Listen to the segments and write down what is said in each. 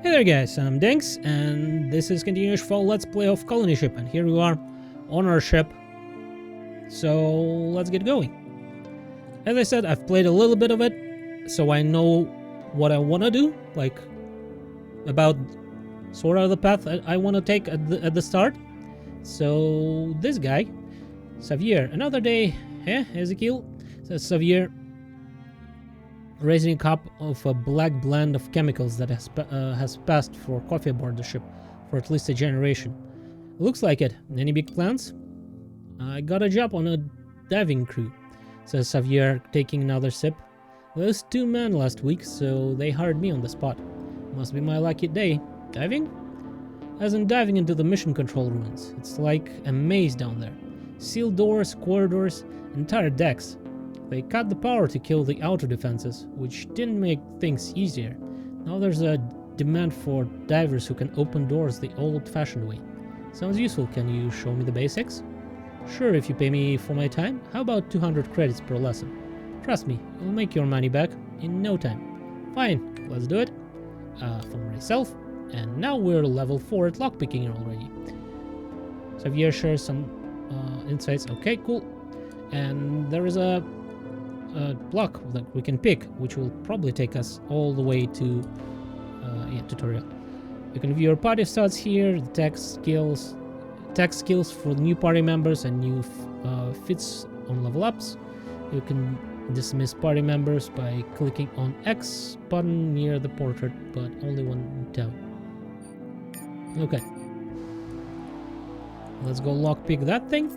Hey there guys, I'm Dinks, and this is continuous for Let's Play of Colony Ship, and here we are on our ship. So let's get going. As I said, I've played a little bit of it, so I know what I want to do, like about sort of the path I want to take at the start. So this guy, Xavier, another day, Ezekiel, says Xavier, raising a cup of a black blend of chemicals that has passed for coffee aboard the ship for at least a generation. Looks like it. Any big plans? I got a job on a diving crew, says Xavier, taking another sip. Those 2 men last week, so they hired me on the spot. Must be my lucky day. Diving? As in diving into the mission control rooms. It's like a maze down there. Sealed doors, corridors, entire decks. They cut the power to kill the outer defenses, which didn't make things easier. Now there's a demand for divers who can open doors the old-fashioned way. Sounds useful. Can you show me the basics? Sure, if you pay me for my time. How about 200 credits per lesson? Trust me, you'll make your money back in no time. Fine, let's do it. For myself. And now we're level 4 at lockpicking already. Xavier shares some insights. Okay, cool. And there is a block that we can pick, which will probably take us all the way to tutorial. You can view your party stats here, the tech skills for new party members and new fits on level ups. You can dismiss party members by clicking on X button near the portrait, but only one tab. Okay, let's go lockpick that thing.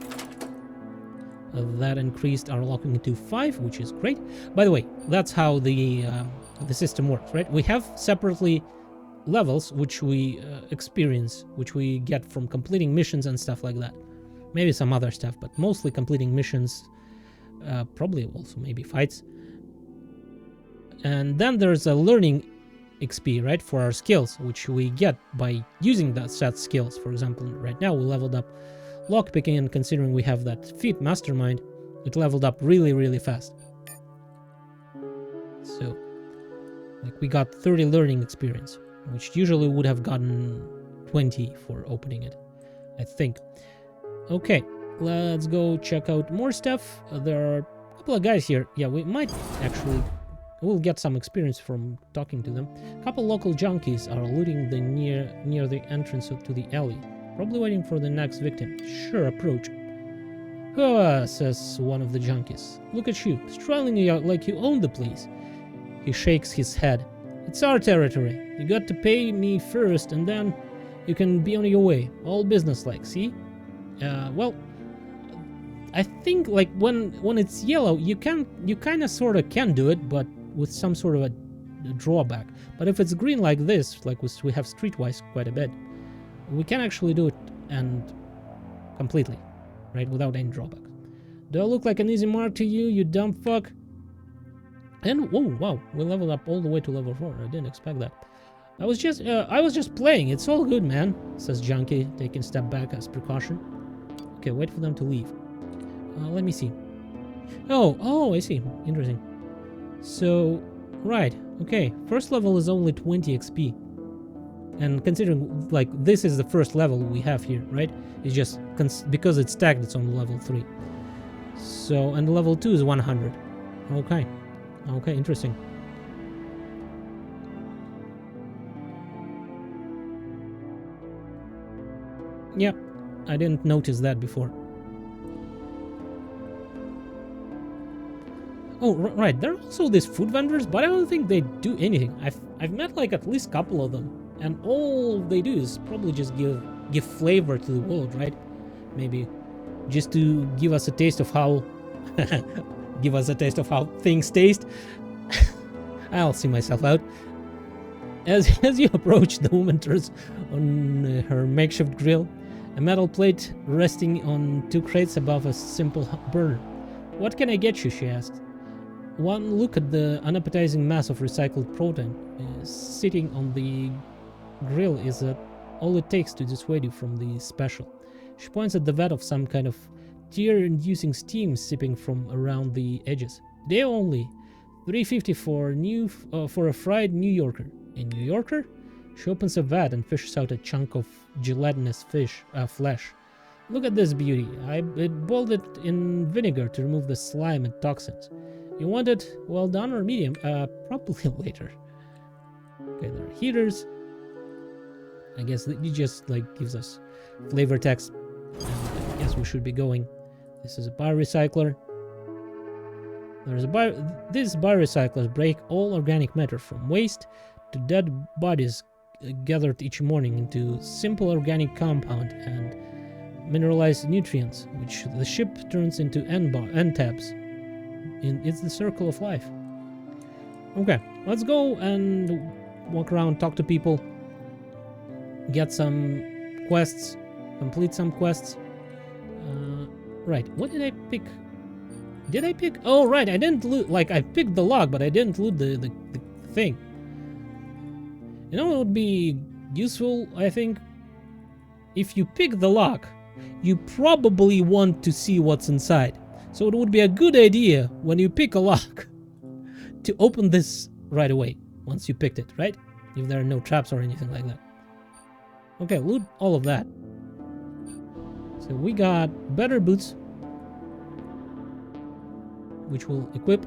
That increased our locking to 5, which is great. By the way, that's how the system works, right? We have separately levels which we experience, which we get from completing missions and stuff like that. Maybe some other stuff, but mostly completing missions, probably also maybe fights. And then there's a learning XP, right, for our skills, which we get by using that set skills. For example, right now we leveled up lockpicking, and considering we have that feat mastermind, it leveled up really fast. So like we got 30 learning experience, which usually would have gotten 20 for opening it, I think. Okay, let's go check out more stuff. There are a couple of guys here. Yeah, we might actually, we'll get some experience from talking to them. A couple local junkies are looting the near the entrance to the alley. Probably waiting for the next victim. Sure, approach. Says one of the junkies. Look at you, strolling out like you own the place. He shakes his head. It's our territory. You got to pay me first, and then you can be on your way. All business-like, see? Well, I think like when it's yellow, you kind of sort of can do it, but with some sort of a drawback. But if it's green like this, like we have streetwise quite a bit, we can actually do it and completely, right, without any drawbacks. Do I look like an easy mark to you, you dumb fuck? And oh wow, we leveled up all the way to level 4. I didn't expect that. I was just playing. It's all good, man, says Junkie, taking a step back as precaution. Okay, wait for them to leave. Let me see. Oh, I see. Interesting. So, right, okay. First level is only 20 XP. And considering, like, this is the first level we have here, right? It's just, because it's tagged, it's on level 3. So, and level 2 is 100. Okay. Okay, interesting. Yep, I didn't notice that before. Oh, right, there are also these food vendors, but I don't think they do anything. I've met, like, at least a couple of them. And all they do is probably just give flavor to the world, right? Maybe just to give us a taste of how things taste. I'll see myself out. As you approach, the woman turns on her makeshift grill, a metal plate resting on 2 crates above a simple burner. What can I get you? She asked. One look at the unappetizing mass of recycled protein sitting on the grill is all it takes to dissuade you from the special. She points at the vat of some kind of tear-inducing steam sipping from around the edges. They only $3.50 for a fried New Yorker. A New Yorker? She opens a vat and fishes out a chunk of gelatinous flesh. Look at this beauty. I boiled it in vinegar to remove the slime and toxins. You want it well done or medium? Probably later. Okay, there are heaters. I guess it just like gives us flavor text. I guess we should be going. This is a biorecycler. These biorecyclers break all organic matter from waste to dead bodies gathered each morning into simple organic compound and mineralized nutrients, which the ship turns into end tabs. It's the circle of life. Okay, let's go and walk around, talk to people, get some quests, complete some quests. Right, what did I pick? Did I pick? Oh, right, I didn't loot. Like, I picked the log, but I didn't loot the thing. You know what would be useful, I think? If you pick the lock, you probably want to see what's inside. So it would be a good idea when you pick a lock to open this right away once you picked it, right? If there are no traps or anything like that. Okay, loot all of that. So we got better boots, which we'll equip.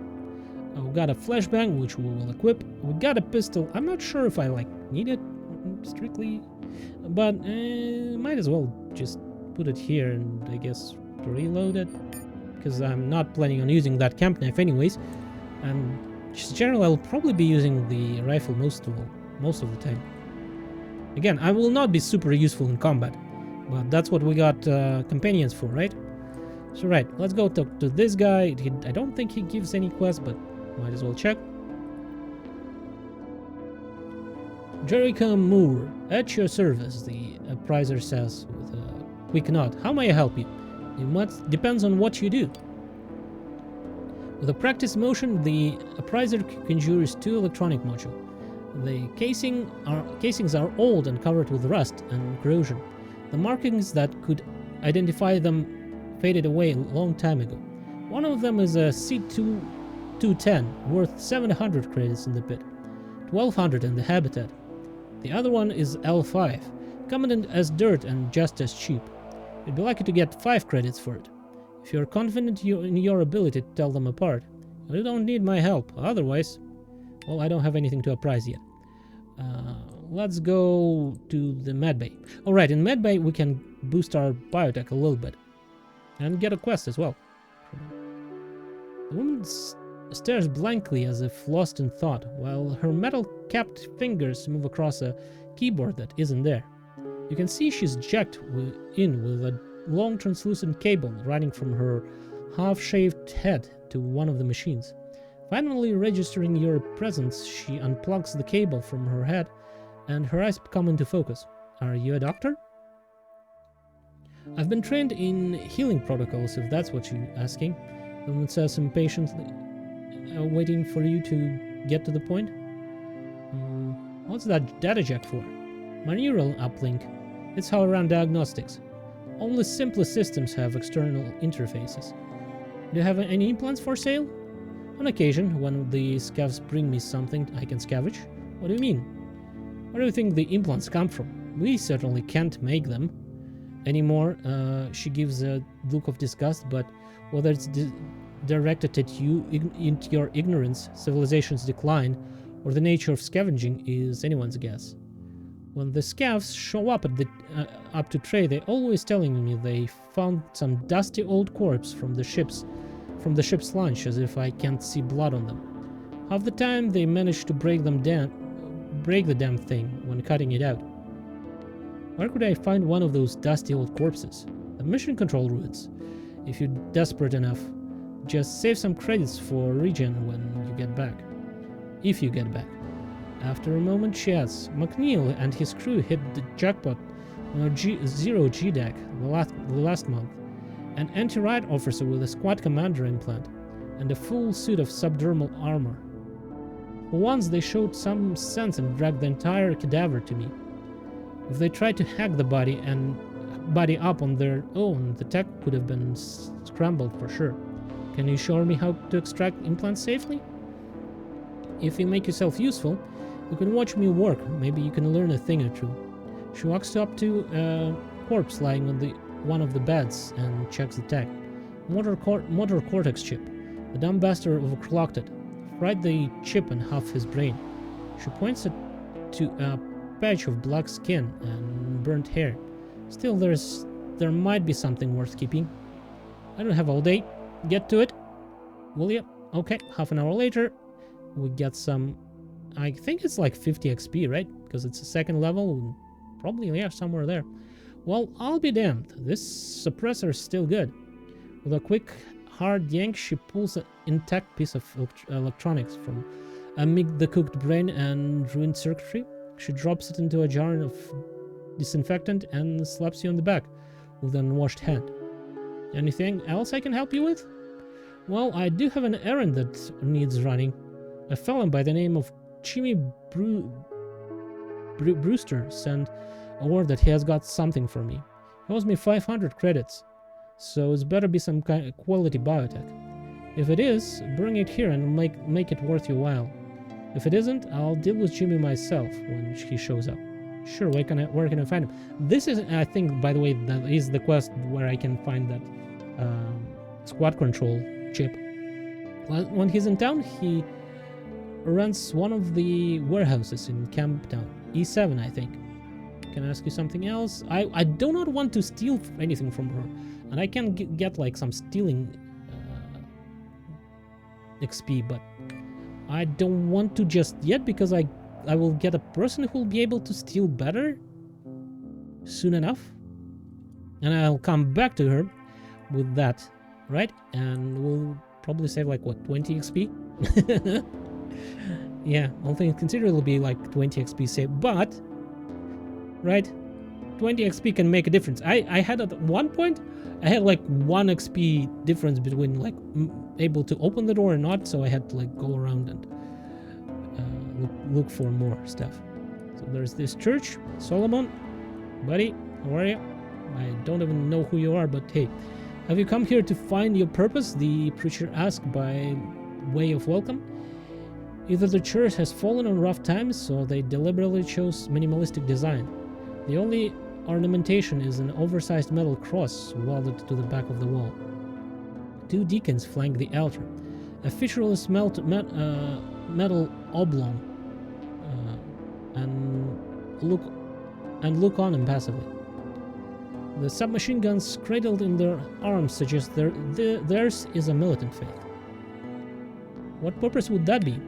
We got a flashbang, which we will equip. We got a pistol. I'm not sure if I like need it strictly, but might as well just put it here and I guess reload it, because I'm not planning on using that camp knife anyways. And just generally, I'll probably be using the rifle most of the time. Again, I will not be super useful in combat, but that's what we got companions for, right? So right, let's go talk to this guy. I don't think he gives any quests, but might as well check. Jericho Moore, at your service, the appraiser says with a quick nod. How may I help you? It depends on what you do. With a practice motion, the appraiser conjures two electronic modules. The casings are old and covered with rust and corrosion. The markings that could identify them faded away a long time ago. One of them is a C210, worth 700 credits in the pit, 1200 in the habitat. The other one is L5, common as dirt and just as cheap. You'd be lucky to get 5 credits for it. If you're confident in your ability to tell them apart, you don't need my help. Otherwise, well, I don't have anything to apprise yet. Let's go to the medbay. Alright, in medbay we can boost our biotech a little bit. And get a quest as well. The woman stares blankly as if lost in thought, while her metal-capped fingers move across a keyboard that isn't there. You can see she's jacked in with a long translucent cable running from her half-shaved head to one of the machines. Finally registering your presence, she unplugs the cable from her head and her eyes come into focus. Are you a doctor? I've been trained in healing protocols, if that's what you're asking. The woman says impatiently, waiting for you to get to the point. What's that data jack for? My neural uplink. It's how I run diagnostics. Only simplest systems have external interfaces. Do you have any implants for sale? On occasion, when the scavs bring me something I can scavenge. What do you mean? Where do you think the implants come from? We certainly can't make them anymore. She gives a look of disgust, but whether it's directed at you, into your ignorance, civilization's decline, or the nature of scavenging is anyone's guess. When the scavs show up up to trade, they're always telling me they found some dusty old corpse from the ship's launch, as if I can't see blood on them. Half the time they manage to break the damn thing when cutting it out. Where could I find one of those dusty old corpses? The mission control ruins. If you're desperate enough, just save some credits for regen when you get back. If you get back. After a moment she adds, McNeil and his crew hit the jackpot on a zero G-Deck the last month. An anti-riot officer with a squad commander implant and a full suit of subdermal armor. For once they showed some sense and dragged the entire cadaver to me. If they tried to hack the body up on their own, the tech could have been scrambled for sure. Can you show me how to extract implants safely? If you make yourself useful, You can watch me work. Maybe you can learn a thing or two. She walks up to a corpse lying on one of the beds and checks the tag. Motor cortex chip. The dumb bastard overclocked it. Fried the chip in half his brain. She points it to a patch of black skin and burnt hair. Still, there might be something worth keeping. I don't have all day. Get to it. Will you? Okay, half an hour later, we get some... I think it's like 50 XP, right? Because it's a second level. Probably, yeah, somewhere there. Well, I'll be damned. This suppressor is still good. With a quick, hard yank, she pulls an intact piece of electronics from amid the cooked brain and ruined circuitry. She drops it into a jar of disinfectant and slaps you on the back with an unwashed hand. Anything else I can help you with? Well, I do have an errand that needs running. A fellow by the name of Jimmy Brewster sent a word that he has got something for me. He owes me 500 credits, so it's better be some kind of quality biotech. If it is, bring it here and make it worth your while. If it isn't, I'll deal with Jimmy myself when he shows up. Sure, where can I find him? This is, I think, by the way, that is the quest where I can find that squad control chip. When he's in town, he runs one of the warehouses in Camptown. E7, I think. Can I ask you something else? I do not want to steal anything from her. And I can get like some stealing XP, but I don't want to just yet because I will get a person who will be able to steal better soon enough. And I'll come back to her with that, right? And we'll probably save like, what, 20 XP? Yeah, all things considered, it'll be like 20 XP saved, but, right, 20 XP can make a difference. I had at one point, I had like 1 XP difference between like able to open the door or not, so I had to like go around and look for more stuff. So there's this church. Solomon, buddy, how are you? I don't even know who you are, but hey, have you come here to find your purpose? The preacher asked by way of welcome. Either the church has fallen on rough times, or they deliberately chose minimalistic design. The only ornamentation is an oversized metal cross welded to the back of the wall. 2 deacons flank the altar. A featureless metal oblong and look on impassively. The submachine guns cradled in their arms suggest theirs is a militant faith. What purpose would that be?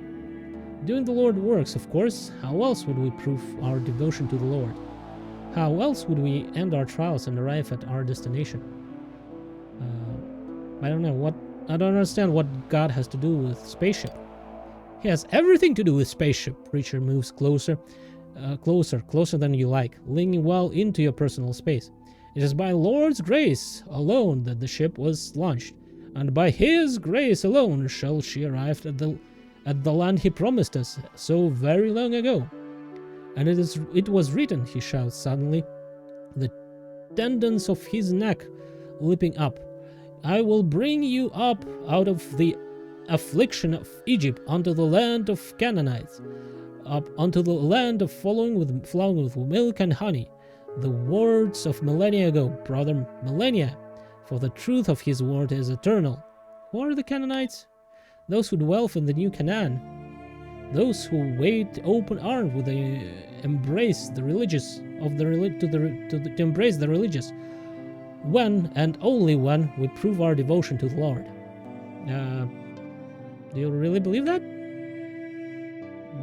Doing the Lord's works, of course. How else would we prove our devotion to the Lord? How else would we end our trials and arrive at our destination? I don't know what... I don't understand what God has to do with spaceship. He has everything to do with spaceship. Preacher moves closer than you like, leaning well into your personal space. It is by Lord's grace alone that the ship was launched, and by His grace alone shall she arrive at the land He promised us so very long ago. And it was written, he shouts suddenly, the tendons of his neck leaping up. I will bring you up out of the affliction of Egypt unto the land of Canaanites, up unto the land of flowing with milk and honey. The words of millennia ago, brother, millennia, for the truth of his word is eternal. Who are the Canaanites? Those who dwell in the new Canaan. Those who wait open-armed with the embrace the religious of the to embrace the religious, when and only when we prove our devotion to the Lord. Do you really believe that?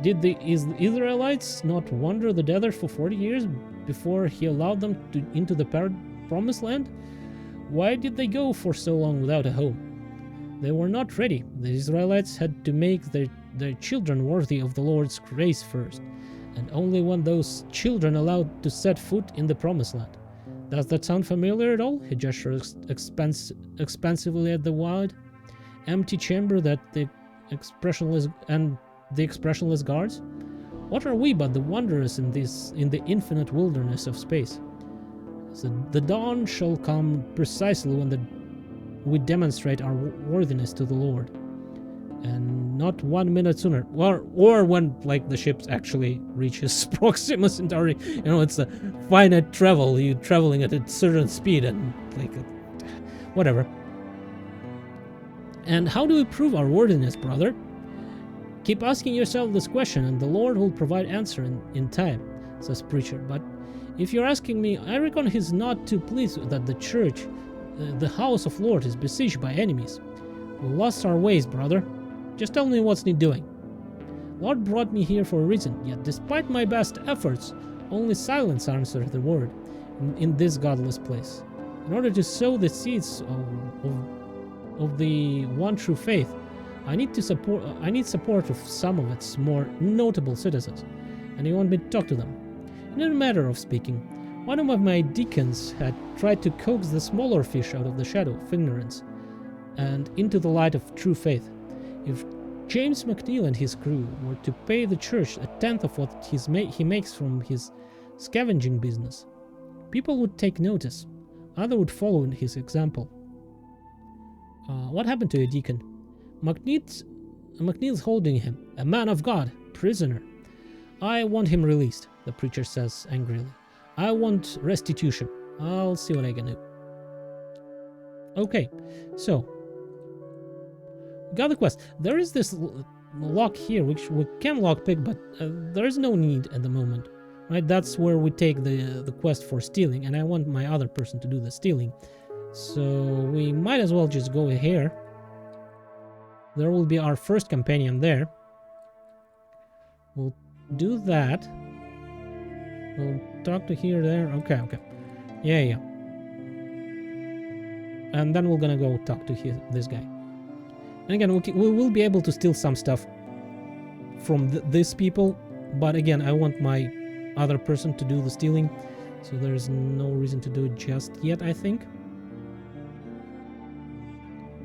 Did the Israelites not wander the desert for 40 years before He allowed them into the promised land? Why did they go for so long without a home? They were not ready. The Israelites had to make their children worthy of the Lord's grace first, and only when those children allowed to set foot in the promised land. Does that sound familiar at all? He gestures expansively at the wide, empty chamber that the expressionless guards. What are we but the wanderers in the infinite wilderness of space? So the dawn shall come precisely when we demonstrate our worthiness to the Lord. and not 1 minute sooner. Or when like the ship actually reaches Proxima Centauri. You know, it's a finite travel. You're traveling at a certain speed and like whatever. And how do we prove our worthiness, brother? Keep asking yourself this question, and the Lord will provide answer in time, says preacher. But if you're asking me, I reckon he's not too pleased that the church, the house of Lord, is besieged by enemies. We lost our ways, brother. Just tell me what's need doing. Lord brought me here for a reason, yet despite my best efforts, only silence answers the word in this godless place. In order to sow the seeds of the one true faith, I need support of some of its more notable citizens, and you want me to talk to them. In a matter of speaking, one of my deacons had tried to coax the smaller fish out of the shadow of ignorance and into the light of true faith. If James McNeil and his crew were to pay the church a tenth of what he makes from his scavenging business, people would take notice. Others would follow in his example. What happened to your deacon? McNeil's holding him, a man of God, prisoner. I want him released, the preacher says angrily. I want restitution. I'll see what I can do. Okay, so got the quest. There is this lock here which we can lockpick, but there is no need at the moment. Right? That's where we take the quest for stealing, and I want my other person to do the stealing. So we might as well just go here. There will be our first companion there. We'll do that. We'll talk to here, there. Okay. Yeah. And then we're gonna go talk to this guy. And again, we will be able to steal some stuff from these people. But again, I want my other person to do the stealing. So there's no reason to do it just yet, I think.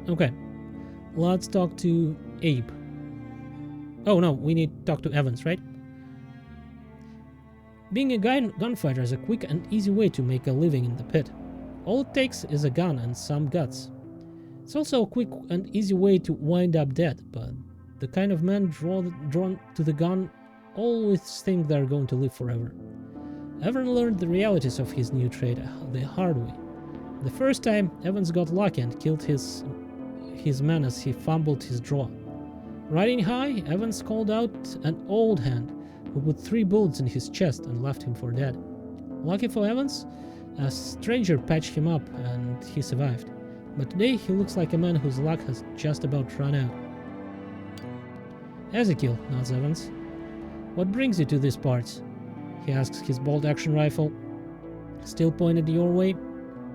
Okay. Let's talk to Abe. Oh no, we need to talk to Evans, right? Being a gunfighter is a quick and easy way to make a living in the pit. All it takes is a gun and some guts. It's also a quick and easy way to wind up dead, but the kind of men drawn to the gun always think they're going to live forever. Evan learned the realities of his new trade the hard way. The first time, Evans got lucky and killed his man as he fumbled his draw. Riding high, Evans called out an old hand who put 3 bullets in his chest and left him for dead. Lucky for Evans, a stranger patched him up and he survived. But today he looks like a man whose luck has just about run out. Ezekiel, nods Evans. What brings you to these parts? He asks his bolt-action rifle, still pointed your way.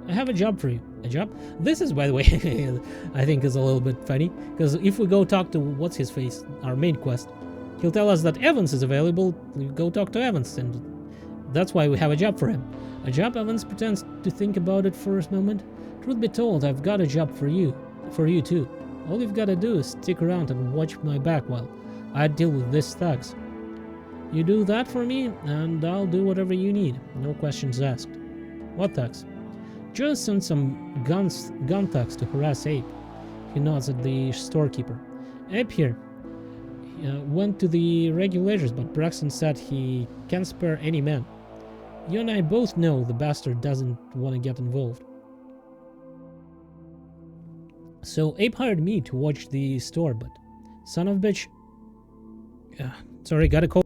I have a job for you. A job? This is, by the way, I think is a little bit funny, because if we go talk to what's-his-face, our main quest, he'll tell us that Evans is available. We go talk to Evans, and that's why we have a job for him. A job? Evans pretends to think about it for a moment. Truth be told, I've got a job for you too. All you've got to do is stick around and watch my back while I deal with these thugs. You do that for me, and I'll do whatever you need. No questions asked. What thugs? Just sent some gun thugs to harass Abe. He nods at the storekeeper. Abe here went to the regulators, but Braxton said he can't spare any man. You and I both know the bastard doesn't want to get involved. So Abe hired me to watch the store, but son of a bitch... sorry, got a call.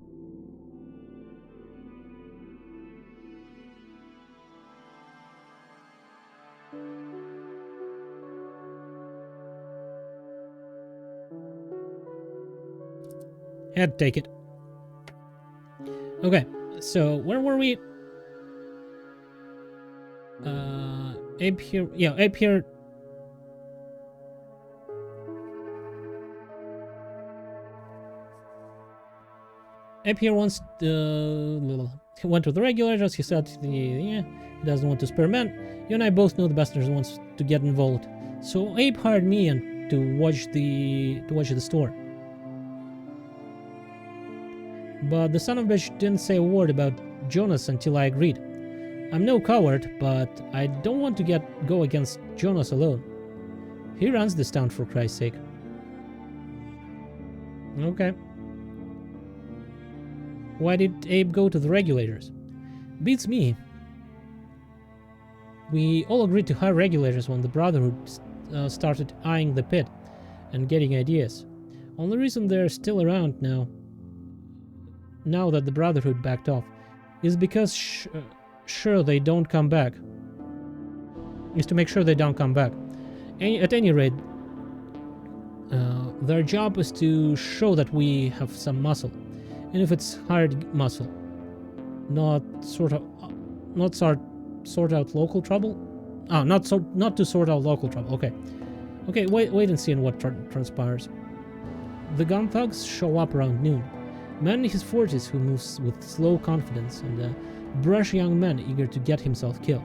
Had to take it. Okay, so where were we? Abe here. Yeah, Abe here. Abe here wants he went to the regulators. He said he doesn't want to spare men. You and I both know the bastard wants to get involved. So Abe hired me and to watch the store. But the son of a bitch didn't say a word about Jonas until I agreed. I'm no coward, but I don't want to go against Jonas alone. He runs this town, for Christ's sake. Okay. Why did Abe go to the regulators? Beats me. We all agreed to hire regulators when the Brotherhood started eyeing the pit and getting ideas. Only reason they're still around now that the Brotherhood backed off, is because sure they don't come back. Is to make sure they don't come back. At any rate, their job is to show that we have some muscle, and if it's hard muscle, not sort out local trouble. Not to sort out local trouble. Okay. Wait and see on what transpires. The gun thugs show up around noon. Man in his 40s who moves with slow confidence, and a brash young man eager to get himself killed.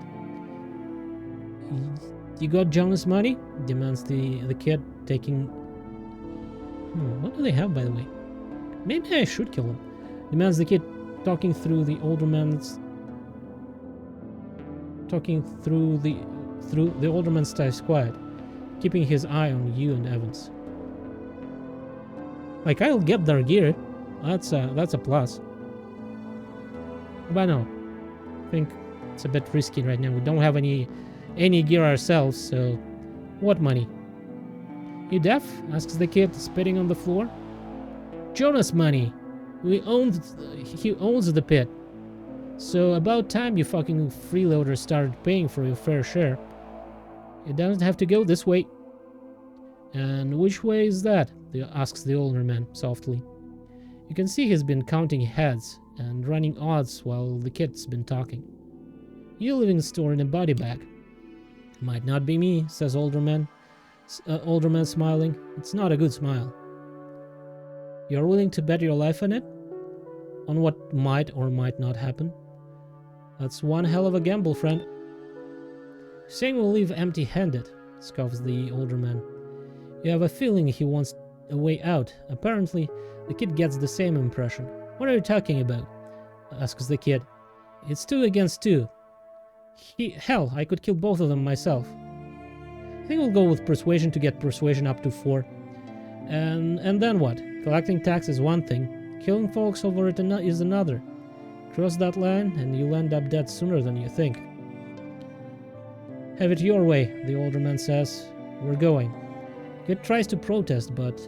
You got Jonas' money? Demands the kid, taking... what do they have, by the way? Maybe I should kill him. Demands the kid, talking through the older man's ties quiet, keeping his eye on you and Evans. Like, I'll get their gear. That's a plus. But no, I think it's a bit risky right now. We don't have any gear ourselves, so what money? You deaf? Asks the kid, spitting on the floor. Jonas' money. He owns the pit. So about time you fucking freeloaders started paying for your fair share. It doesn't have to go this way. And which way is that? Asks the older man softly. You can see he's been counting heads and running odds while the kid's been talking. You live in the store in a body bag. Might not be me, says older man smiling. It's not a good smile. You're willing to bet your life on it? On what might or might not happen? That's one hell of a gamble, friend. Saying we'll leave empty-handed, scoffs the older man. You have a feeling he wants a way out. Apparently, the kid gets the same impression. What are you talking about? Asks the kid. It's 2 against 2. Hell, I could kill both of them myself. I think we'll go with persuasion to get persuasion up to 4. And then what? Collecting tax is one thing. Killing folks over it is another. Cross that line and you'll end up dead sooner than you think. Have it your way, the older man says. We're going. Kid tries to protest, but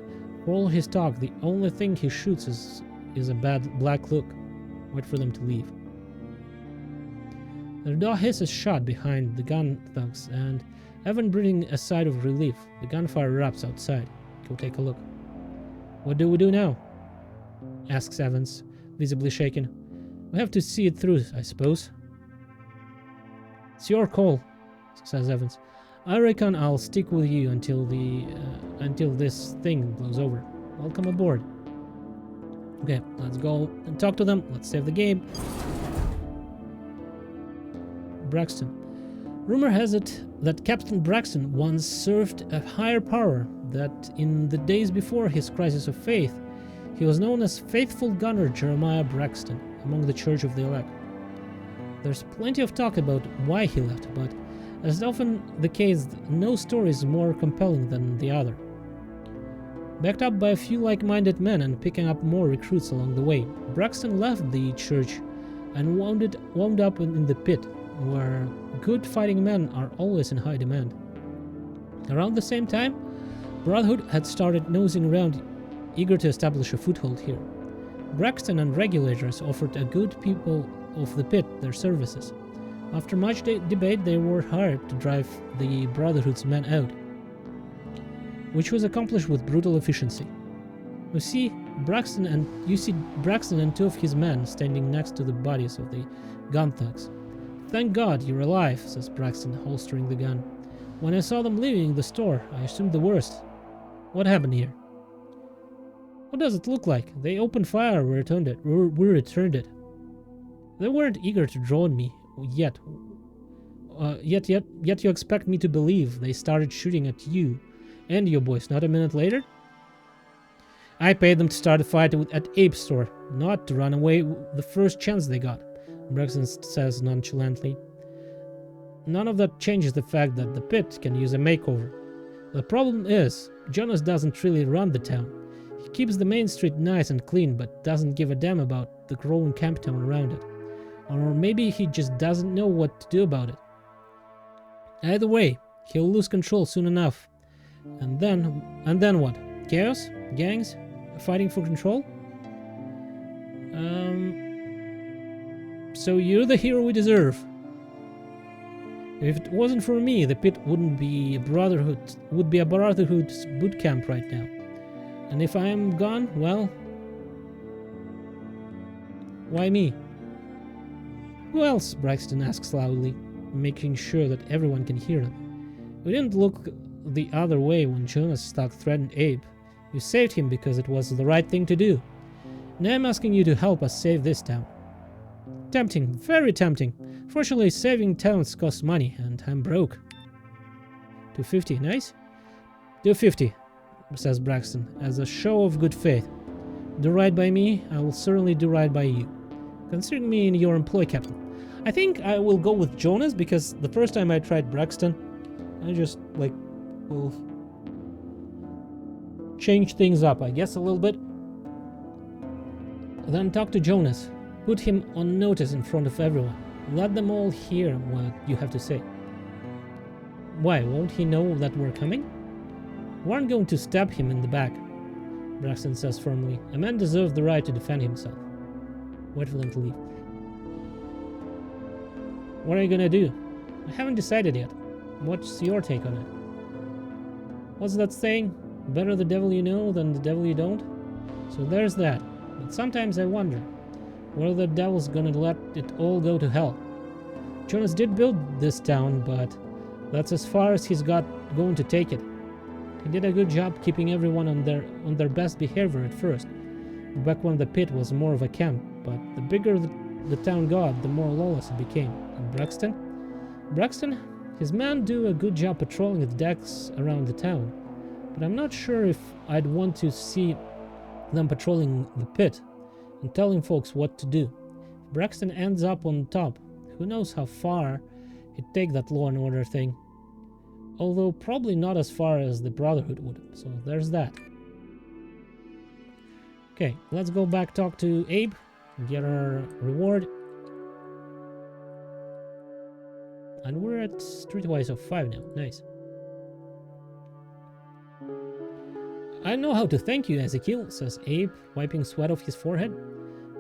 for all his talk, the only thing he shoots is a bad black look. Wait for them to leave. The dog hisses shot behind the gun thugs, and Evan breathing a sigh of relief. The gunfire erupts outside. Go take a look. What do we do now? Asks Evans, visibly shaken. We have to see it through, I suppose. It's your call, says Evans. I reckon I'll stick with you until this thing blows over. Welcome aboard. Okay, let's go and talk to them. Let's save the game. Braxton. Rumor has it that Captain Braxton once served a higher power, that in the days before his crisis of faith, he was known as Faithful Gunner Jeremiah Braxton among the Church of the Elect. There's plenty of talk about why he left, but as is often the case, no story is more compelling than the other. Backed up by a few like-minded men and picking up more recruits along the way, Braxton left the church and wound up in the pit, where good fighting men are always in high demand. Around the same time, Brotherhood had started nosing around, eager to establish a foothold here. Braxton and regulators offered a good people of the pit their services. After much debate, they were hired to drive the Brotherhood's men out, which was accomplished with brutal efficiency. You see Braxton and 2 of his men standing next to the bodies of the gun thugs. Thank God you're alive, says Braxton, holstering the gun. When I saw them leaving the store, I assumed the worst. What happened here? What does it look like? They opened fire, we returned it. They weren't eager to drown me, yet you expect me to believe they started shooting at you and your boys not a minute later? I paid them to start a fight at Abe's store, not to run away the first chance they got, Braxton says nonchalantly. None of that changes the fact that the pit can use a makeover. The problem is, Jonas doesn't really run the town. He keeps the main street nice and clean, but doesn't give a damn about the growing camp town around it. Or maybe he just doesn't know what to do about it. Either way, he'll lose control soon enough. And then what? Chaos? Gangs? Fighting for control? So you're the hero we deserve. If it wasn't for me, the pit wouldn't be a brotherhood, would be a brotherhood's boot camp right now. And if I am gone, well, why me? Who else? Braxton asks loudly, making sure that everyone can hear him. We didn't look the other way when Jonas Stark threatened Abe. You saved him because it was the right thing to do. Now I'm asking you to help us save this town. Tempting, very tempting. Fortunately, saving towns costs money, and I'm broke. 250, nice? 250, says Braxton, as a show of good faith. Do right by me, I will certainly do right by you. Consider me in your employ, Captain. I think I will go with Jonas, because the first time I tried Braxton, I just, will change things up, I guess, a little bit. Then talk to Jonas. Put him on notice in front of everyone. Let them all hear what you have to say. Why, won't he know that we're coming? We aren't going to stab him in the back, Braxton says firmly. A man deserves the right to defend himself. Wait for them to leave. What are you gonna do? I haven't decided yet. What's your take on it? What's that saying? Better the devil you know than the devil you don't? So there's that. But sometimes I wonder whether the devil's gonna let it all go to hell. Jonas did build this town, but that's as far as he's got going to take it. He did a good job keeping everyone on their best behavior at first, back when the pit was more of a camp, but the bigger the town got, the more lawless it became. And Braxton? Braxton? His men do a good job patrolling the decks around the town, but I'm not sure if I'd want to see them patrolling the pit and telling folks what to do. If Braxton ends up on top, who knows how far he'd take that law and order thing. Although probably not as far as the Brotherhood would, so there's that. Okay, let's go back, talk to Abe, get our reward. And we're at streetwise of 5 now, nice. I know how to thank you, Ezekiel, says Abe, wiping sweat off his forehead.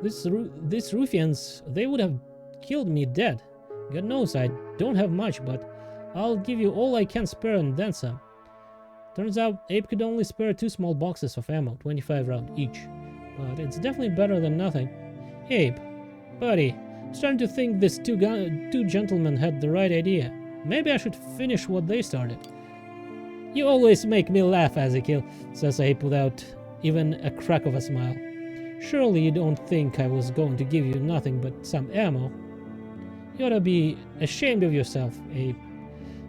These ruffians, they would have killed me dead. God knows I don't have much, but I'll give you all I can spare and then some. Turns out Abe could only spare 2 small boxes of ammo, 25 round each. But it's definitely better than nothing. Abe, buddy, I'm starting to think these two gentlemen had the right idea. Maybe I should finish what they started. You always make me laugh, Ezekiel, says Abe without even a crack of a smile. Surely you don't think I was going to give you nothing but some ammo? You ought to be ashamed of yourself, Abe.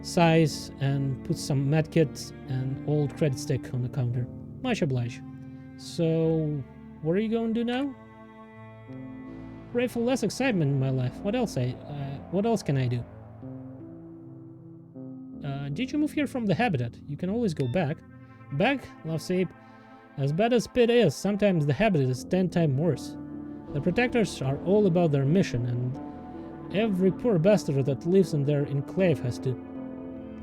Sighs and puts some medkits and old credit stick on the counter. Much obliged. So, what are you going to do now? Pray for less excitement in my life. What else can I do? Did you move here from the habitat? You can always go back. Back? Laughs Abe. As bad as pit is, sometimes the habitat is 10 times worse. The protectors are all about their mission, and every poor bastard that lives in their enclave has to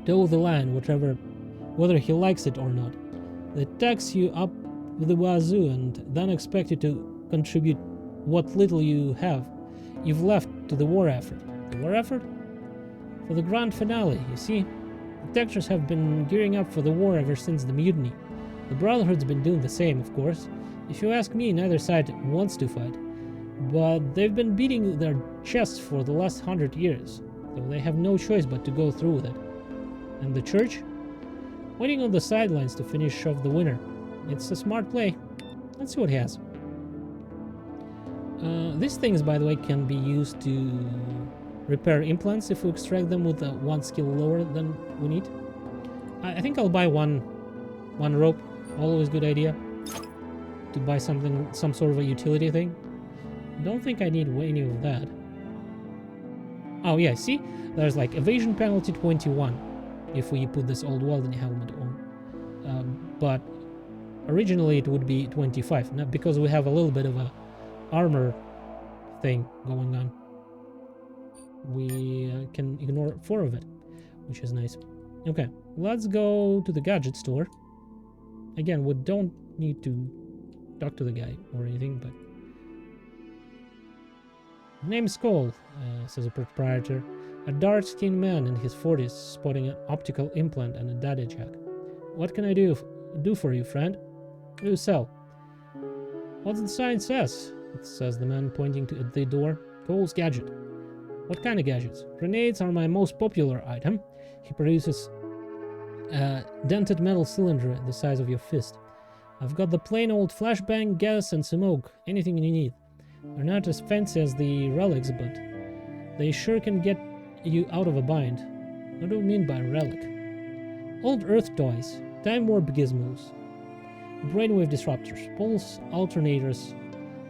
toe the line, whether he likes it or not. They tax you up with the wazoo and then expect you to contribute what little you've left to the war effort. The war effort? For the grand finale, you see. The Protectors have been gearing up for the war ever since the Mutiny. The Brotherhood's been doing the same, of course. If you ask me, neither side wants to fight. But they've been beating their chests for the last 100 years, so they have no choice but to go through with it. And the Church? Waiting on the sidelines to finish off the winner. It's a smart play. Let's see what he has. These things, by the way, can be used to repair implants if we extract them with one skill lower than we need. I think I'll buy one rope. Always good idea to buy something, some sort of a utility thing. Don't think I need any of that. Oh yeah, see? There's like evasion penalty 21 if we put this old welding helmet on. But Originally it would be 25, not because we have a little bit of a armor thing going on. We can ignore 4 of it, which is nice. Okay, let's go to the gadget store. Again, we don't need to talk to the guy or anything, but... Name's Cole, says a proprietor. A dark-skinned man in his 40s, sporting an optical implant and a daddy jack. What can I do for you, friend? What do you sell? What the sign says? It says the man pointing to the door. Cole's gadget. What kind of gadgets? Grenades are my most popular item. He produces a dented metal cylinder the size of your fist. I've got the plain old flashbang, gas, and smoke. Anything you need. They're not as fancy as the relics, but they sure can get you out of a bind. What do you mean by relic? Old Earth toys, time warp gizmos, brainwave disruptors, pulse alternators,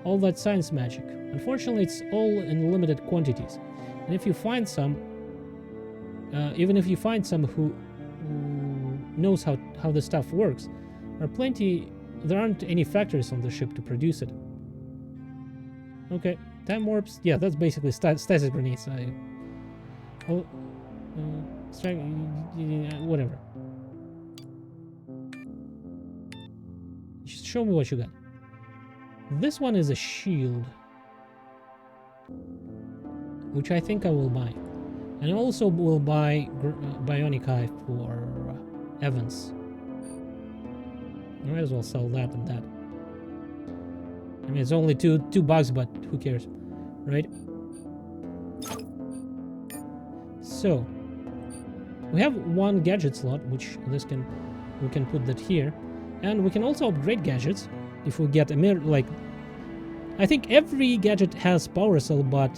all that science magic. Unfortunately, it's all in limited quantities. And if you find some, even if you find some who knows how the stuff works, there aren't any factories on the ship to produce it. Okay, time warps. Yeah, that's basically stasis grenades. Whatever. Just show me what you got. This one is a shield, which I think I will buy. And I also will buy bionic eye for Evans. I might as well sell that and that. I mean, it's only $2, but who cares, right? So we have 1 gadget slot, which we can put that here, and we can also upgrade gadgets if we get a mirror. Like, I think every gadget has power cell, but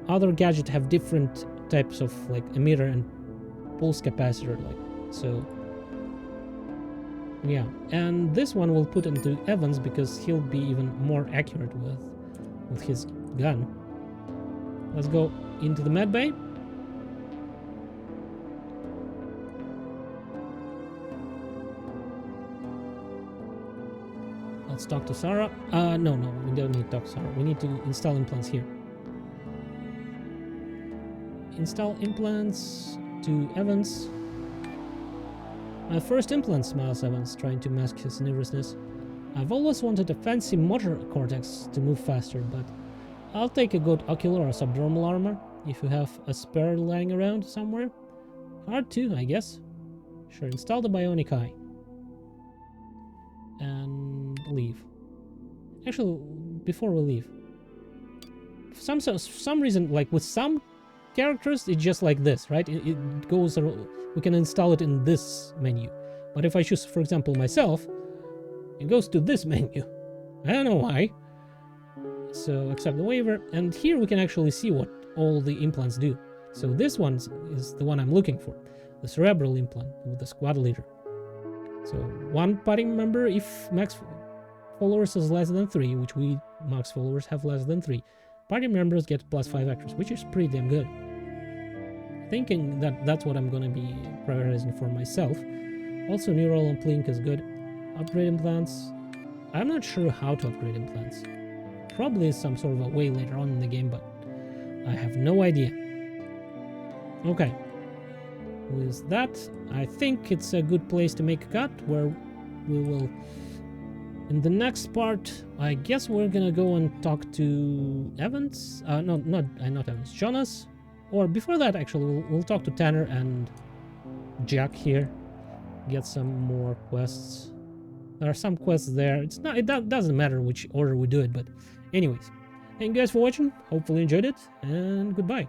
other gadgets have different types of like emitter and pulse capacitor, like so. Yeah, and this one we'll put into Evans because he'll be even more accurate with his gun. Let's go into the med bay. Let's talk to Sarah. No, we don't need to talk to Sarah. We need to install implants here. Install implants to Evans. My first implant, smiles Evans, trying to mask his nervousness. I've always wanted a fancy motor cortex to move faster, but I'll take a good ocular or subdermal armor if you have a spare lying around somewhere. Hard to, I guess. Sure, install the bionic eye. And leave. Actually, before we leave. For some reason, like with some characters, it's just like this, right? It goes, we can install it in this menu. But if I choose, for example, myself, it goes to this menu. I don't know why. So accept the waiver, and here we can actually see what all the implants do. So this one is the one I'm looking for, the cerebral implant with the squad leader. So 1 party member if max followers is less than 3, which we max followers have less than 3. Party members get +5 actors, which is pretty damn good. Thinking that that's what I'm gonna be prioritizing for myself. Also, neural uplink is good. Upgrade implants. I'm not sure how to upgrade implants. Probably some sort of a way later on in the game, but I have no idea. Okay. With that, I think it's a good place to make a cut, where we will... In the next part, I guess we're gonna go and talk to Evans. Not Evans. Jonas. Or before that, actually, we'll talk to Tanner and Jack here. Get some more quests. There are some quests there. It doesn't matter which order we do it, but anyways. Thank you guys for watching. Hopefully you enjoyed it, and goodbye.